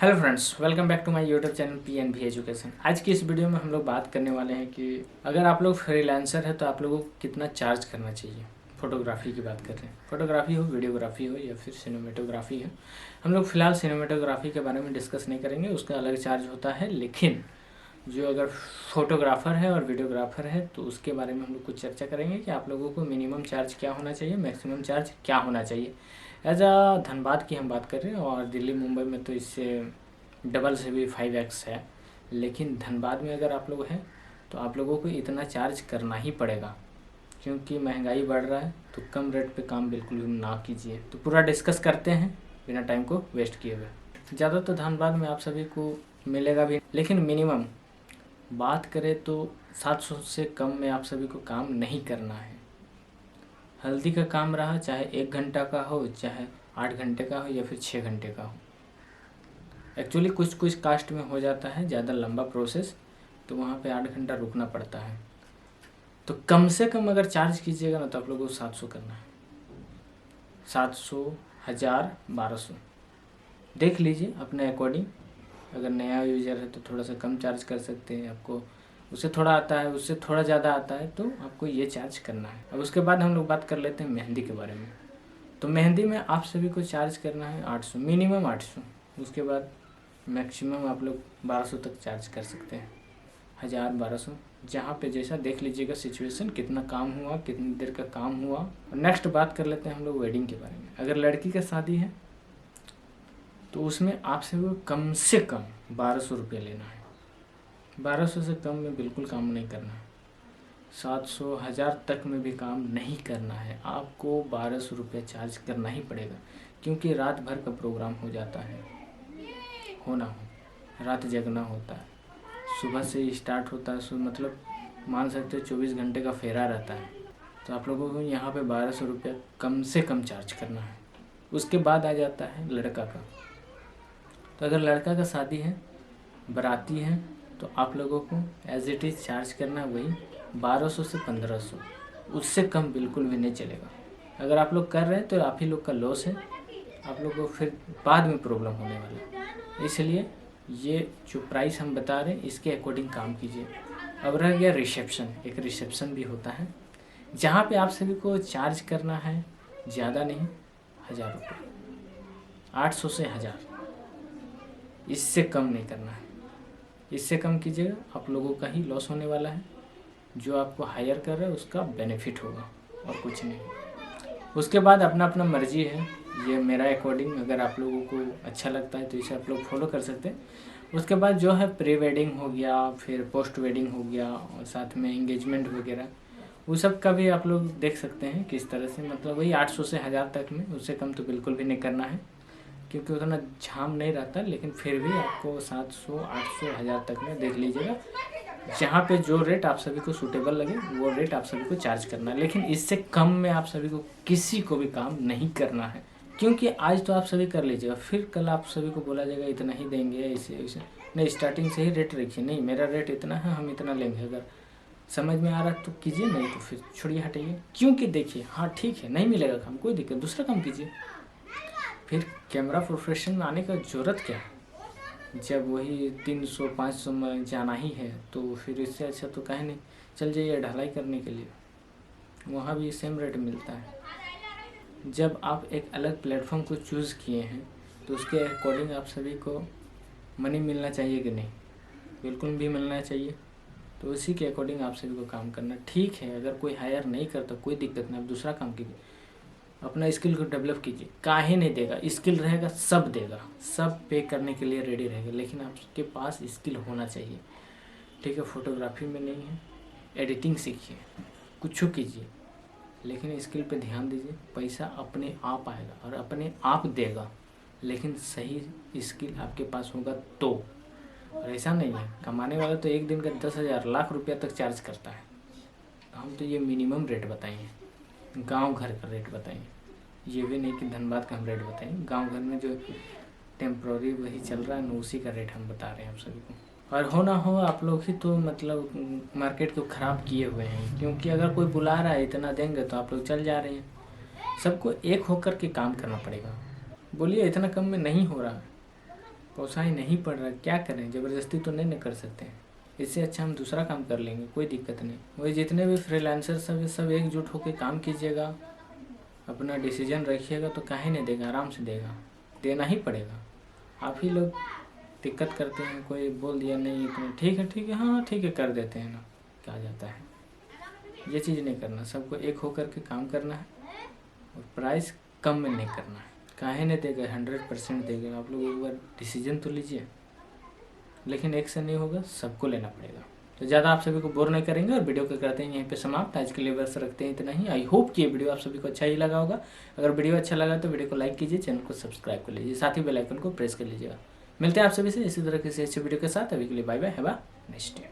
Hello friends, welcome back to my YouTube channel PNV education. आज की इस video में हम लोग बात करने वाले हैं कि अगर आप लोग फ्रीलांसर है तो आप लोगों को कितना चार्ज करना चाहिए। फोटोग्राफी की बात कर रहे हैं, फोटोग्राफी हो, वीडियोग्राफी हो या फिर सिनेमेटोग्राफी है। हम लोग फिलहाल सिनेमेटोग्राफी के बारे में डिस्कस नहीं करेंगे, उसका अलग चार्ज होता है। लेकिन जो अगर फोटोग्राफर है और वीडियोग्राफर है तो उसके बारे में हम लोग कुछ चर्चा करेंगे कि आप लोगों को मिनिमम चार्ज क्या होना चाहिए, मैक्सिमम चार्ज क्या होना चाहिए। एज अ धनबाद की हम बात कर रहे हैं और दिल्ली मुंबई में तो इससे डबल से भी 5x है। लेकिन धनबाद में अगर आप लोग हैं तो आप लोगों को इतना चार्ज करना ही पड़ेगा, क्योंकि महंगाई बढ़ रहा है। तो कम रेट पे काम बिल्कुल भी ना कीजिए। तो पूरा डिस्कस करते हैं बिना टाइम को वेस्ट किए हुए। ज़्यादा तो धनबाद में आप सभी को मिलेगा भी, लेकिन मिनिमम बात करें तो 700 से कम में आप सभी को काम नहीं करना है। हल्दी का काम रहा, चाहे 1 घंटा का हो, चाहे 8 घंटे का हो या फिर 6 घंटे का हो। एक्चुअली कुछ कुछ कास्ट में हो जाता है ज़्यादा लंबा प्रोसेस, तो वहाँ पे 8 घंटा रुकना पड़ता है। तो कम से कम अगर चार्ज कीजिएगा ना तो आप लोगों को 700 करना है। 700, 1000, 1200 देख लीजिए अपने अकॉर्डिंग। अगर नया यूज़र है तो थोड़ा सा कम चार्ज कर सकते हैं। आपको उससे थोड़ा आता है, उससे थोड़ा ज़्यादा आता है, तो आपको ये चार्ज करना है। अब उसके बाद हम लोग बात कर लेते हैं मेहंदी के बारे में। तो मेहंदी में आप सभी को चार्ज करना है 800, मिनिमम 800। उसके बाद मैक्सिमम आप लोग 1200 तक चार्ज कर सकते हैं। 1000, 1200 जहाँ पे जैसा देख लीजिएगा सिचुएशन, कितना काम हुआ, कितनी देर का काम हुआ। नेक्स्ट बात कर लेते हैं हम लोग वेडिंग के बारे में। अगर लड़की का शादी है तो उसमें आपसे वो कम से कम 1200 रुपये लेना है। 1200 से कम में बिल्कुल काम नहीं करना है। 700, 1000 तक में भी काम नहीं करना है। आपको 1200 रुपये चार्ज करना ही पड़ेगा, क्योंकि रात भर का प्रोग्राम हो जाता है। होना हो, रात जगना होता है, सुबह से ही स्टार्ट होता है। मतलब मान सकते हो 24 घंटे का फेरा रहता है। तो आप लोगों को यहाँ पे 1200 रुपया कम से कम चार्ज करना है। उसके बाद आ जाता है लड़का का। तो अगर लड़का का शादी है, बाराती है, तो आप लोगों को एज इट इज़ चार्ज करना वही 1200 से 1500। उससे कम बिल्कुल भी नहीं चलेगा। अगर आप लोग कर रहे हैं तो आप ही लोग का लॉस है। आप लोग को फिर बाद में प्रॉब्लम होने वाला है। इसलिए ये जो प्राइस हम बता रहे हैं इसके अकॉर्डिंग काम कीजिए। अब रह गया रिसेप्शन। एक रिसेप्शन भी होता है जहाँ पे आप सभी को चार्ज करना है ज़्यादा नहीं, 1000 रुपये। 800 से 1000, इससे कम नहीं करना है। इससे कम कीजिएगा आप लोगों का ही लॉस होने वाला है। जो आपको हायर कर रहा है उसका बेनिफिट होगा और कुछ नहीं। उसके बाद अपना अपना मर्जी है। ये मेरा अकॉर्डिंग अगर आप लोगों को अच्छा लगता है तो इसे आप लोग फॉलो कर सकते हैं। उसके बाद जो है प्री वेडिंग हो गया, फिर पोस्ट वेडिंग हो गया, और साथ में एंगेजमेंट वगैरह, वो सब का भी आप लोग देख सकते हैं किस तरह से। मतलब वही 800 से 1000 तक में, उससे कम तो बिल्कुल भी नहीं करना है, क्योंकि उतना झाम नहीं रहता। लेकिन फिर भी आपको 700, 800, 1000 तक में देख लीजिएगा। जहाँ पे जो रेट आप सभी को सूटेबल लगे वो रेट आप सभी को चार्ज करना है। लेकिन इससे कम में आप सभी को किसी को भी काम नहीं करना है, क्योंकि आज तो आप सभी कर लीजिएगा, फिर कल आप सभी को बोला जाएगा इतना ही देंगे, ऐसे ऐसे नहीं। स्टार्टिंग से ही रेट रखिए, नहीं मेरा रेट इतना है, हम इतना लेंगे। अगर समझ में आ रहा तो कीजिए, नहीं तो फिर छोड़िए, हटाइए। क्योंकि देखिए, हाँ ठीक है, नहीं मिलेगा काम, कोई दिक्कत, दूसरा काम कीजिए। फिर कैमरा प्रोफेशन में आने का ज़रूरत क्या है? जब वही 300, 500 में जाना ही है तो फिर इससे अच्छा तो कहीं नहीं, चल जाइए ढलाई करने के लिए, वहाँ भी सेम रेट मिलता है। जब आप एक अलग प्लेटफॉर्म को चूज़ किए हैं तो उसके अकॉर्डिंग आप सभी को मनी मिलना चाहिए कि नहीं? बिल्कुल भी मिलना चाहिए। तो उसी के अकॉर्डिंग आप सभी को काम करना। ठीक है, अगर कोई हायर नहीं करता कोई दिक्कत नहीं, आप दूसरा काम कीजिए, अपना स्किल को डेवलप कीजिए। काहे नहीं देगा? स्किल रहेगा सब देगा, सब पे करने के लिए रेडी रहेगा। लेकिन आपके पास स्किल होना चाहिए। ठीक है, फोटोग्राफी में नहीं है, एडिटिंग सीखिए, कुछ कीजिए, लेकिन स्किल पे ध्यान दीजिए। पैसा अपने आप आएगा और अपने आप देगा, लेकिन सही स्किल आपके पास होगा तो। और ऐसा नहीं है, कमाने वाला तो एक दिन का 10,000, लाख रुपया तक चार्ज करता है। हम तो ये मिनिमम रेट बताएंगे, गांव घर का रेट बताएंगे। ये भी नहीं कि धनबाद का हम रेट बताएंगे, गांव घर में जो टेम्प्रोरी वही चल रहा है ना, उसी का रेट हम बता रहे हैं आप सभी को। और हो ना हो आप लोग ही तो मतलब मार्केट को ख़राब किए हुए हैं, क्योंकि अगर कोई बुला रहा है इतना देंगे तो आप लोग चल जा रहे हैं। सबको एक होकर के काम करना पड़ेगा। बोलिए इतना कम में नहीं हो रहा, पोसाई नहीं पड़ रहा, क्या करें, ज़बरदस्ती तो नहीं कर सकते हैं। इससे अच्छा हम दूसरा काम कर लेंगे, कोई दिक्कत नहीं। वही जितने भी फ्रीलांसर सब एकजुट होकर काम कीजिएगा, अपना डिसीजन रखिएगा तो काहे नहीं देगा, आराम से देगा, देना ही पड़ेगा। आप ही लोग दिक्कत करते हैं, कोई बोल दिया नहीं इतना ठीक है हाँ ठीक है कर देते हैं ना, क्या जाता है। ये चीज़ नहीं करना, सबको एक होकर के काम करना है और प्राइस कम में नहीं करना है। काहे नहीं देगा, 100% देगा। आप लोग एक बार डिसीजन तो लीजिए, लेकिन एक से नहीं होगा, सबको लेना पड़ेगा। तो ज़्यादा आप सभी को बोर नहीं करेंगे और वीडियो को करते हैं यहीं पे समाप्त। आज के लिए बस रखते हैं इतना ही। आई होप कि ये वीडियो आप सभी को अच्छा ही लगा होगा। अगर वीडियो अच्छा लगा तो वीडियो को लाइक कीजिए, चैनल को सब्सक्राइब कर लीजिए, साथ ही बेल आइकन को प्रेस कर लीजिएगा। मिलते हैं आप सभी से इसी तरह किसी अच्छे वीडियो के साथ। अभी के लिए bye bye, have a nice day.